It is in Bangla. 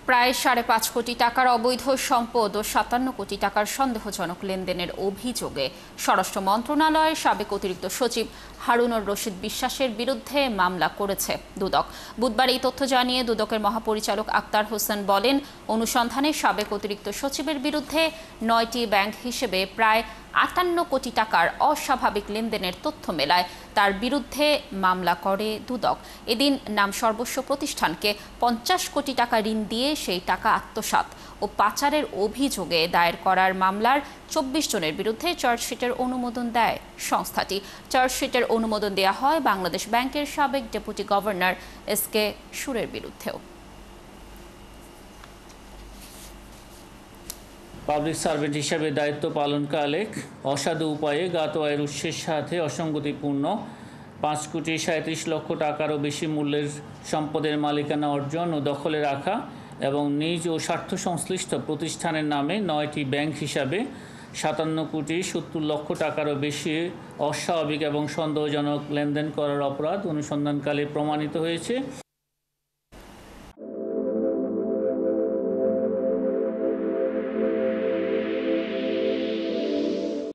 প্রায় ৫.৫ কোটি টাকার অবৈধ সম্পদ ও ৫৭ কোটি টাকার সন্দেহজনক লেনদেনের অভিযোগে স্বরাষ্ট্র মন্ত্রণালয়ের সাবেক অতিরিক্ত সচিব হারুনুর রশিদ বিশ্বাসের বিরুদ্ধে মামলা করেছে দুদক। বুধবার এই তথ্য জানিয়ে দুদকের মহাপরিচালক আক্তার হোসেন বলেন, অনুসন্ধানে সাবেক অতিরিক্ত সচিবের বিরুদ্ধে ৯টি ব্যাংক হিসেবে প্রায় ৫৮ কোটি টাকার অস্বাভাবিক লেনদেনের তথ্য মেলায় তার বিরুদ্ধে মামলা করে দুদক। এদিন নাম সর্বস্ব প্রতিষ্ঠানকে ৫০ কোটি টাকা ঋণ দিয়ে সেই টাকা আত্মসাৎ ও পাচারের অভিযোগে দায়ের করার মামলার ২৪ জনের বিরুদ্ধে চার্জশিটের অনুমোদন দেয় সংস্থাটি। চার্জশিটের অনুমোদন দেওয়া হয় বাংলাদেশ ব্যাংকের সাবেক ডেপুটি গভর্নর এস.কে সুরের বিরুদ্ধেও। পাবলিক সার্ভেন্ট হিসেবে দায়িত্ব পালনকালে অসাধু উপায়ে জ্ঞাত আয়ের উৎসের সাথে অসঙ্গতিপূর্ণ ৫,৩৭,০০,০০০ টাকারও বেশি মূল্যের সম্পদের মালিকানা অর্জন ও দখলে রাখা এবং নিজ ও স্বার্থ সংশ্লিষ্ট প্রতিষ্ঠানের নামে ৯টি ব্যাংক হিসাবে ৫৭,৭০,০০,০০০ টাকারও বেশি অস্বাভাবিক এবং সন্দেহজনক লেনদেন করার অপরাধ অনুসন্ধানকালে প্রমাণিত হয়েছে।